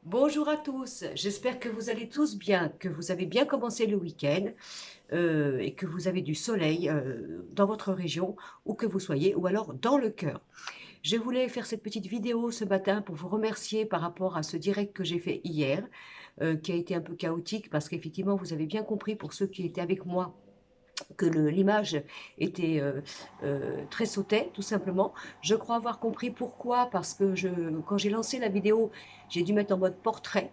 Bonjour à tous, j'espère que vous allez tous bien, que vous avez bien commencé le week-end et que vous avez du soleil dans votre région, où que vous soyez, ou alors dans le cœur. Je voulais faire cette petite vidéo ce matin pour vous remercier par rapport à ce direct que j'ai fait hier, qui a été un peu chaotique parce qu'effectivement, vous avez bien compris pour ceux qui étaient avec moi que l'image était très sautée, tout simplement. Je crois avoir compris pourquoi, parce que quand j'ai lancé la vidéo, j'ai dû mettre en mode portrait.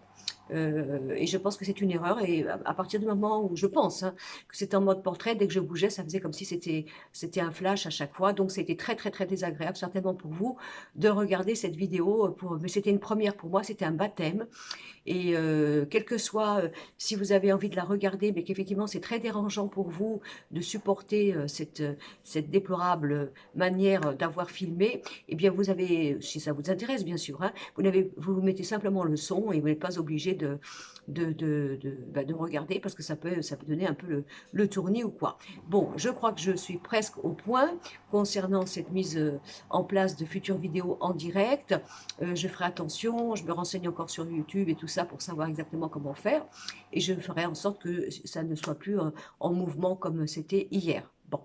Et je pense que c'est une erreur. Et à partir du moment où je pense que c'était en mode portrait, dès que je bougeais, ça faisait comme si c'était un flash à chaque fois. Donc c'était très très très désagréable, certainement pour vous, de regarder cette vidéo. Mais c'était une première pour moi, c'était un baptême. Et quel que soit, si vous avez envie de la regarder, mais qu'effectivement c'est très dérangeant pour vous de supporter cette déplorable manière d'avoir filmé, eh bien vous avez, si ça vous intéresse bien sûr, hein, vous mettez simplement le son et vous n'êtes pas obligé de regarder parce que ça peut donner un peu le tournis ou quoi. Bon, je crois que je suis presque au point concernant cette mise en place de futures vidéos en direct. Je ferai attention, je me renseigne encore sur YouTube et tout ça pour savoir exactement comment faire. Et je ferai en sorte que ça ne soit plus en mouvement comme c'était hier. Bon,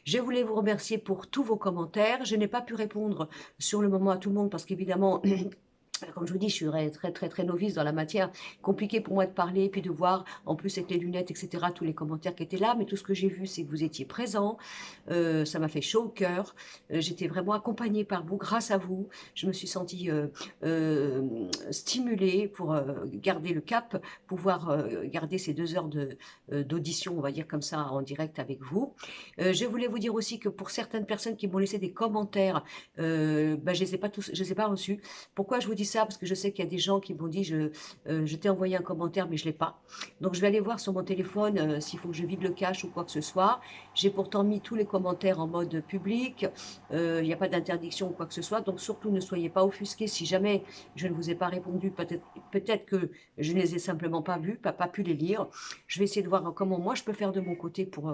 je voulais vous remercier pour tous vos commentaires. Je n'ai pas pu répondre sur le moment à tout le monde parce qu'évidemment, comme je vous dis, je suis très, très, très novice dans la matière. Compliqué pour moi de parler, puis de voir, en plus avec les lunettes, etc., tous les commentaires qui étaient là. Mais tout ce que j'ai vu, c'est que vous étiez présents. Ça m'a fait chaud au cœur. J'étais vraiment accompagnée par vous, grâce à vous. Je me suis sentie stimulée pour garder le cap, pouvoir garder ces 2 heures d'audition, on va dire comme ça, en direct avec vous. Je voulais vous dire aussi que pour certaines personnes qui m'ont laissé des commentaires, je ne les ai pas tous, je les ai pas reçus. Pourquoi je vous dis ça? Parce que je sais qu'il y a des gens qui m'ont dit, je t'ai envoyé un commentaire, mais je ne l'ai pas. Donc je vais aller voir sur mon téléphone s'il faut que je vide le cache ou quoi que ce soit. J'ai pourtant mis tous les commentaires en mode public. Il n'y a pas d'interdiction ou quoi que ce soit. Donc surtout ne soyez pas offusqués si jamais je ne vous ai pas répondu. Peut-être que je ne les ai simplement pas vus, pas pu les lire. Je vais essayer de voir comment moi je peux faire de mon côté pour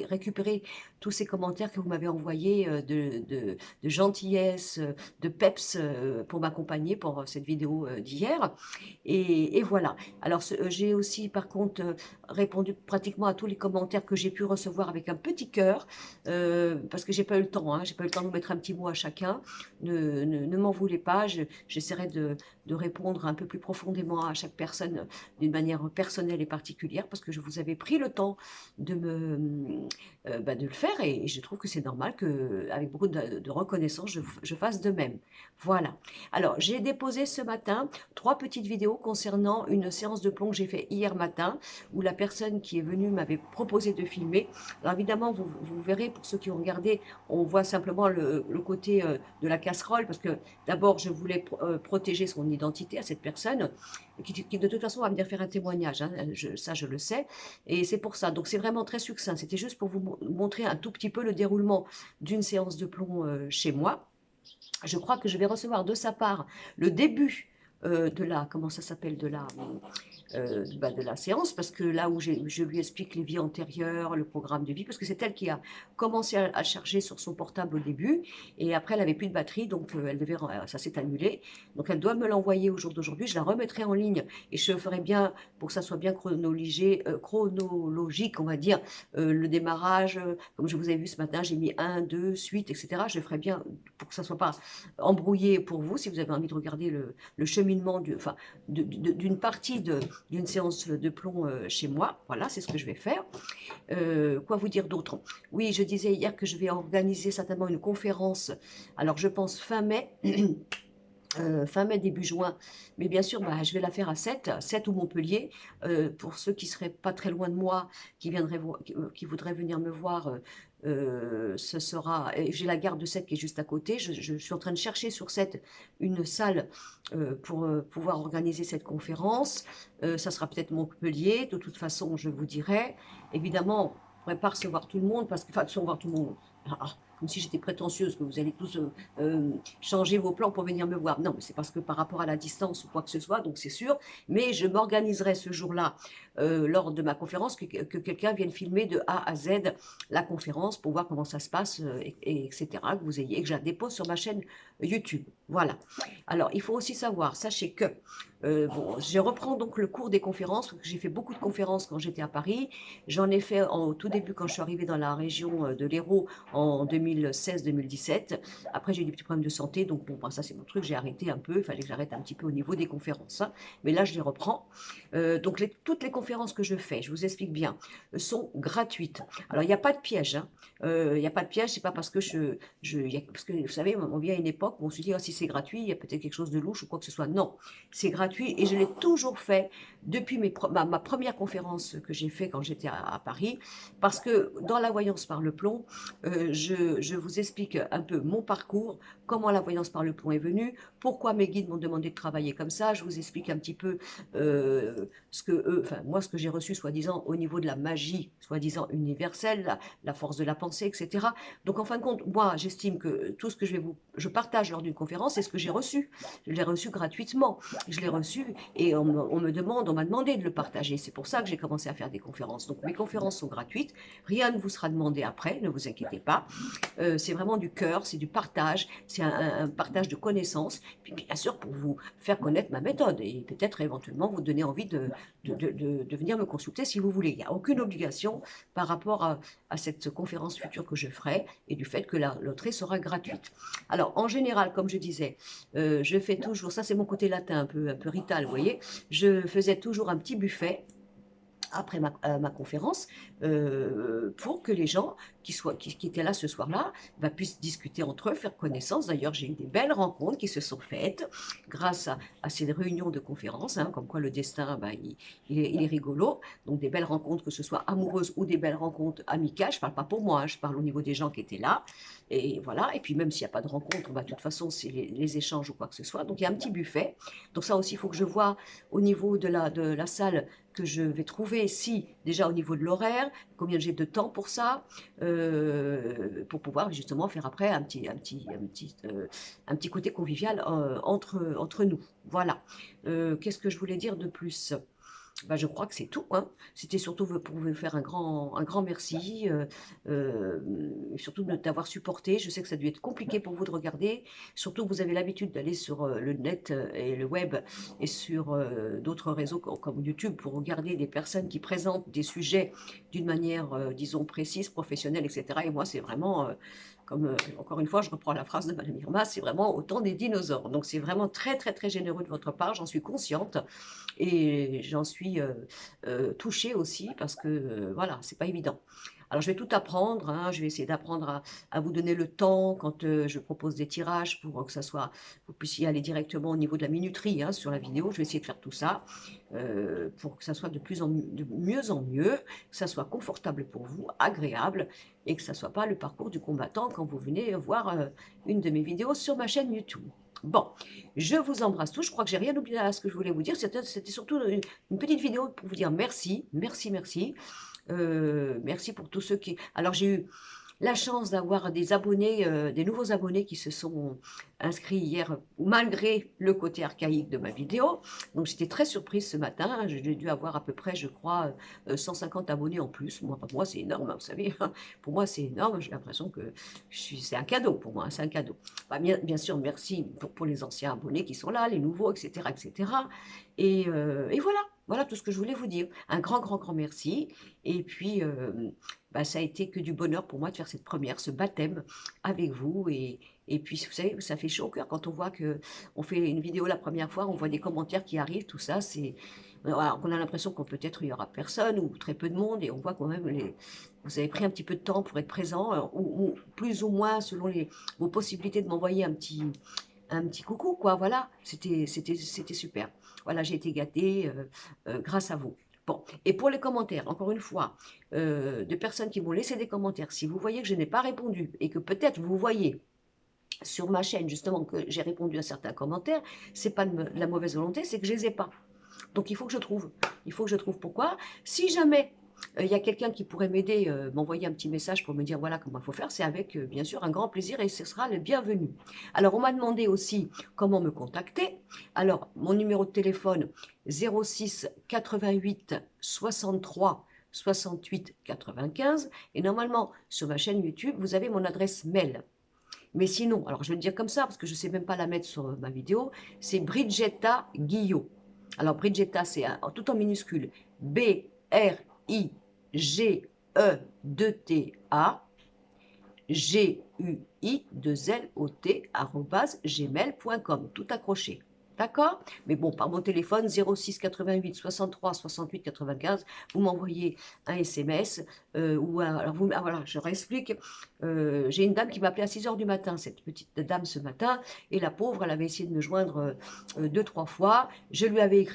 récupérer tous ces commentaires que vous m'avez envoyés de gentillesse, de peps pour m'accompagner pour cette vidéo d'hier. Et voilà. Alors j'ai aussi par contre répondu pratiquement à tous les commentaires que j'ai pu recevoir avec un petit cœur, parce que j'ai pas eu le temps, hein, j'ai pas eu le temps de vous mettre un petit mot à chacun. Ne m'en voulez pas, j'essaierai de répondre un peu plus profondément à chaque personne d'une manière personnelle et particulière, parce que je vous avais pris le temps de le faire, et je trouve que c'est normal que, avec beaucoup de reconnaissance, je fasse de même. Voilà. Alors, j'ai déposé ce matin 3 petites vidéos concernant une séance de plomb que j'ai fait hier matin, où la personne qui est venue m'avait proposé de filmer. Alors évidemment, vous verrez, pour ceux qui ont regardé, on voit simplement le côté de la casserole, parce que d'abord, je voulais protéger son identité à cette personne, qui de toute façon va venir faire un témoignage, hein, ça je le sais, et c'est pour ça. Donc c'est vraiment très succinct, c'était juste pour vous montrer un tout petit peu le déroulement d'une séance de plomb chez moi. Je crois que je vais recevoir de sa part le début de la, comment ça s'appelle, de la séance, parce que là où je lui explique les vies antérieures, le programme de vie, parce que c'est elle qui a commencé à charger sur son portable au début, et après elle avait plus de batterie, donc ça s'est annulé, donc elle doit me l'envoyer au jour d'aujourd'hui. Je la remettrai en ligne, et je ferai bien, pour que ça soit bien chronologique, on va dire, le démarrage, comme je vous ai vu ce matin, j'ai mis 1, 2, suite, etc. Je ferai bien, pour que ça ne soit pas embrouillé pour vous, si vous avez envie de regarder le cheminement d'une partie d'une séance de plomb chez moi. Voilà, c'est ce que je vais faire. Quoi vous dire d'autre? Oui, je disais hier que je vais organiser certainement une conférence. Alors, je pense fin mai. Fin mai, début juin, mais bien sûr, je vais la faire à 7 ou Montpellier. Pour ceux qui seraient pas très loin de moi, qui voudraient venir me voir, ce sera. J'ai la gare de 7 qui est juste à côté. Je suis en train de chercher sur 7 une salle pour pouvoir organiser cette conférence. Ça sera peut-être Montpellier. De toute façon, je vous dirai. Évidemment, on ne pourrait pas recevoir tout le monde, parce que, enfin, recevoir tout le monde. comme si j'étais prétentieuse, que vous allez tous changer vos plans pour venir me voir. Non, mais c'est parce que par rapport à la distance ou quoi que ce soit, donc c'est sûr. Mais je m'organiserai ce jour-là, lors de ma conférence, que quelqu'un vienne filmer de A à Z la conférence pour voir comment ça se passe, etc. Que vous ayez, et que je la dépose sur ma chaîne YouTube. Voilà. Alors, il faut aussi savoir, sachez que bon, je reprends donc le cours des conférences, parce que j'ai fait beaucoup de conférences quand j'étais à Paris. J'en ai fait au tout début quand je suis arrivée dans la région de l'Hérault en 2016-2017. Après, j'ai eu des petits problèmes de santé, donc bon, ça c'est mon truc, j'ai arrêté un peu, il fallait que j'arrête un petit peu au niveau des conférences, hein. Mais là, je les reprends. Donc, toutes les conférences que je fais, je vous explique bien, sont gratuites. Alors, il n'y a pas de piège, hein. Il n'y a pas de piège, c'est pas parce que parce que vous savez, on vient à une époque où on se dit, oh, si c'est gratuit, il y a peut-être quelque chose de louche ou quoi que ce soit. Non, c'est gratuit et je l'ai toujours fait depuis ma première conférence que j'ai fait quand j'étais à Paris, parce que dans la voyance par le plomb, je vous explique un peu mon parcours, comment la voyance par le plomb est venue, pourquoi mes guides m'ont demandé de travailler comme ça, je vous explique un petit peu ce que enfin moi ce que j'ai reçu soi-disant au niveau de la magie, soi-disant universelle, la force de la pensée, etc. Donc en fin de compte, moi j'estime que tout ce que je partage lors d'une conférence, c'est ce que j'ai reçu. Je l'ai reçu gratuitement, je l'ai reçu et on m'a demandé de le partager. C'est pour ça que j'ai commencé à faire des conférences. Donc mes conférences sont gratuites, rien ne vous sera demandé après, ne vous inquiétez pas. C'est vraiment du cœur, c'est du partage, c'est un partage de connaissances, puis bien sûr pour vous faire connaître ma méthode et peut-être éventuellement vous donner envie de venir me consulter si vous voulez. Il n'y a aucune obligation par rapport à cette conférence future que je ferai et du fait que la loterie sera gratuite. Alors en général, comme je disais, je fais toujours, ça c'est mon côté latin, un peu rital, vous voyez, je faisais toujours un petit buffet après ma conférence, pour que les gens qui étaient là ce soir-là puissent discuter entre eux, faire connaissance. D'ailleurs, j'ai eu des belles rencontres qui se sont faites grâce à ces réunions de conférences, hein, comme quoi le destin, il est rigolo. Donc des belles rencontres, que ce soit amoureuses ou des belles rencontres amicales. Je ne parle pas pour moi, hein, je parle au niveau des gens qui étaient là. Et voilà. Et puis même s'il n'y a pas de rencontre, de toute façon, c'est les échanges ou quoi que ce soit. Donc il y a un petit buffet. Donc ça aussi, il faut que je vois au niveau de la salle que je vais trouver, si déjà au niveau de l'horaire, combien j'ai de temps pour ça, pour pouvoir justement faire après un petit côté convivial entre nous. Voilà. Qu'est-ce que je voulais dire de plus? Je crois que c'est tout, hein. C'était surtout pour vous faire un grand merci, surtout de t'avoir supporté. Je sais que ça a dû être compliqué pour vous de regarder, surtout que vous avez l'habitude d'aller sur le net et le web et sur d'autres réseaux comme YouTube pour regarder des personnes qui présentent des sujets d'une manière, disons, précise, professionnelle, etc. Et moi, c'est vraiment, comme encore une fois, je reprends la phrase de Madame Irma, c'est vraiment au temps des dinosaures. Donc c'est vraiment très, très, très généreux de votre part, j'en suis consciente. Et j'en suis touchée aussi parce que voilà, c'est pas évident. Alors je vais tout apprendre, hein, je vais essayer d'apprendre à vous donner le temps quand je propose des tirages pour que ça soit, vous puissiez aller directement au niveau de la minuterie, hein, sur la vidéo. Je vais essayer de faire tout ça pour que ça soit de mieux en mieux, que ça soit confortable pour vous, agréable et que ça soit pas le parcours du combattant quand vous venez voir une de mes vidéos sur ma chaîne YouTube. Bon, je vous embrasse tous. Je crois que j'ai rien oublié à ce que je voulais vous dire. C'était surtout une petite vidéo pour vous dire merci, merci, merci. Merci pour tous ceux qui... Alors, j'ai eu la chance d'avoir des abonnés, des nouveaux abonnés qui se sont inscrits hier, malgré le côté archaïque de ma vidéo. Donc, j'étais très surprise ce matin. J'ai dû avoir à peu près, je crois, 150 abonnés en plus. Moi, pour moi, c'est énorme, hein, vous savez. Pour moi, c'est énorme. J'ai l'impression que c'est un cadeau pour moi, c'est un cadeau. Bien sûr, merci pour les anciens abonnés qui sont là, les nouveaux, etc. etc. Et voilà. Voilà tout ce que je voulais vous dire. Un grand, grand, grand merci. Et puis, ça a été que du bonheur pour moi de faire cette première, ce baptême avec vous. Et puis, vous savez, ça fait chaud au cœur quand on voit qu'on fait une vidéo la première fois, on voit des commentaires qui arrivent, tout ça. Alors, on a l'impression qu'on peut-être il n'y aura personne ou très peu de monde. Et on voit quand même, vous avez pris un petit peu de temps pour être présent, ou plus ou moins selon vos possibilités de m'envoyer un petit coucou, quoi. Voilà, c'était super. Voilà, j'ai été gâtée grâce à vous. Bon, et pour les commentaires, encore une fois, de personnes qui m'ont laissé des commentaires, si vous voyez que je n'ai pas répondu et que peut-être vous voyez sur ma chaîne justement que j'ai répondu à certains commentaires, c'est pas de la mauvaise volonté, c'est que je les ai pas. Donc il faut que je trouve. Il faut que je trouve pourquoi. Si jamais il y a quelqu'un qui pourrait m'aider, m'envoyer un petit message pour me dire voilà comment il faut faire, c'est avec, bien sûr, un grand plaisir et ce sera le bienvenu. Alors, on m'a demandé aussi comment me contacter. Alors, mon numéro de téléphone 06 88 63 68 95 et normalement, sur ma chaîne YouTube, vous avez mon adresse mail. Mais sinon, alors je vais le dire comme ça parce que je ne sais même pas la mettre sur ma vidéo, c'est Brigitta Guillot. Alors Brigitta, c'est tout en minuscule, B-R-I-G-E-2-T-A, G-U-I-2-L-O-T, @gmail.com, tout accroché. D'accord? Mais bon, par mon téléphone 06 88 63 68 95, vous m'envoyez un SMS ou alors vous, voilà, je réexplique. J'ai une dame qui m'a appelé à 6 heures du matin, cette petite dame ce matin, et la pauvre, elle avait essayé de me joindre 2, 3 fois. Je lui avais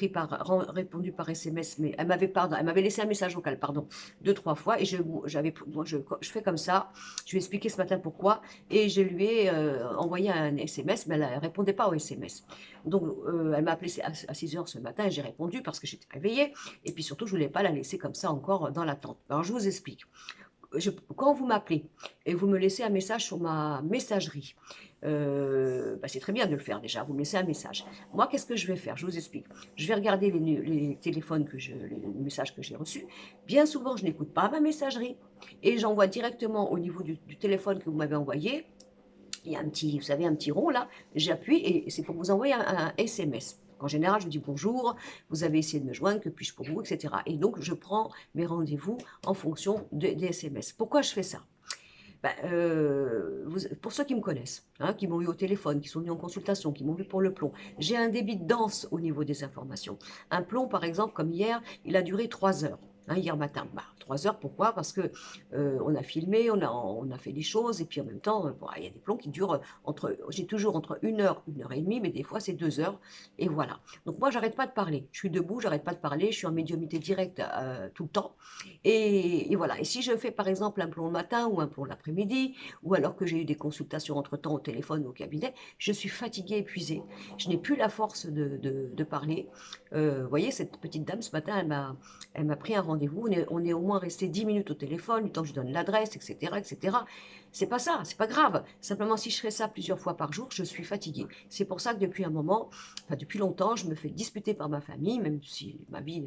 répondu par SMS, mais elle m'avait laissé un message vocal, pardon, 2, 3 fois, et je fais comme ça. Je lui ai expliqué ce matin pourquoi, et je lui ai envoyé un SMS, mais elle ne répondait pas au SMS. Donc, elle m'a appelé à 6 heures ce matin et j'ai répondu parce que j'étais réveillée. Et puis surtout, je ne voulais pas la laisser comme ça encore dans l'attente. Alors, je vous explique. Quand vous m'appelez et vous me laissez un message sur ma messagerie, c'est très bien de le faire déjà, vous me laissez un message. Moi, qu'est-ce que je vais faire? Je vous explique. Je vais regarder les téléphones, les messages que j'ai reçus. Bien souvent, je n'écoute pas ma messagerie et j'envoie directement au niveau du téléphone que vous m'avez envoyé. Il y a un petit, vous savez, un petit rond là, j'appuie et c'est pour vous envoyer un SMS. En général, je vous dis bonjour, vous avez essayé de me joindre, que puis-je pour vous, etc. Et donc, je prends mes rendez-vous en fonction des SMS. Pourquoi je fais ça? Pour ceux qui me connaissent, hein, qui m'ont eu au téléphone, qui sont venus en consultation, qui m'ont vu pour le plomb, j'ai un débit de danse au niveau des informations. Un plomb, par exemple, comme hier, il a duré 3 heures. Hein, hier matin, 3 heures, pourquoi? Parce que on a filmé, on a fait des choses, et puis en même temps, il y a des plombs qui durent j'ai toujours entre 1 heure, 1 heure et demie, mais des fois c'est 2 heures, et voilà. Donc moi, j'arrête pas de parler. Je suis debout, j'arrête pas de parler, je suis en médiumnité directe tout le temps, et voilà. Et si je fais par exemple un plomb le matin ou un plomb l'après-midi, ou alors que j'ai eu des consultations entre-temps au téléphone ou au cabinet, je suis fatiguée, épuisée. Je n'ai plus la force de parler. Vous voyez, cette petite dame, ce matin, elle m'a pris un rendez-vous. On est au moins resté 10 minutes au téléphone, le temps que je donne l'adresse, etc., etc. C'est pas ça, c'est pas grave. Simplement, si je fais ça plusieurs fois par jour, je suis fatiguée. C'est pour ça que depuis un moment, enfin depuis longtemps, je me fais disputer par ma famille, même si ma vie,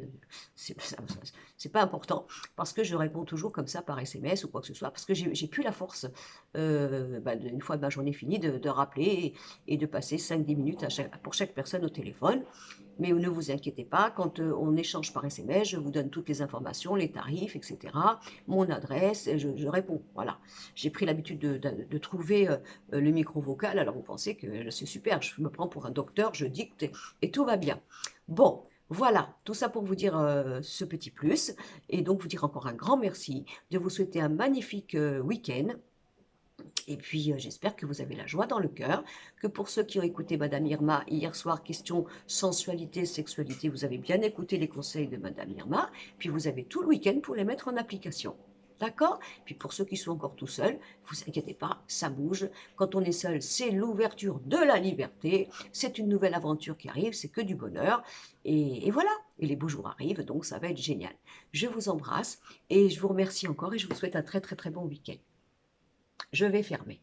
c'est pas important, parce que je réponds toujours comme ça par SMS ou quoi que ce soit, parce que j'ai plus la force, une fois ma journée finie, de rappeler et de passer 5-10 minutes pour chaque personne au téléphone. Mais ne vous inquiétez pas, quand on échange par SMS, je vous donne toutes les informations, les tarifs, etc., mon adresse, et je réponds. Voilà. J'ai pris l'habitude de trouver le micro vocal, alors vous pensez que c'est super, je me prends pour un docteur, je dicte et tout va bien. Bon, voilà, tout ça pour vous dire ce petit plus, et donc vous dire encore un grand merci, de vous souhaiter un magnifique week-end. Et puis, j'espère que vous avez la joie dans le cœur, que pour ceux qui ont écouté Madame Irma hier soir, question sensualité, sexualité, vous avez bien écouté les conseils de Madame Irma, puis vous avez tout le week-end pour les mettre en application. D'accord? Puis pour ceux qui sont encore tout seuls, vous inquiétez pas, ça bouge. Quand on est seul, c'est l'ouverture de la liberté, c'est une nouvelle aventure qui arrive, c'est que du bonheur. Et voilà, et les beaux jours arrivent, donc ça va être génial. Je vous embrasse et je vous remercie encore et je vous souhaite un très très très bon week-end. Je vais fermer.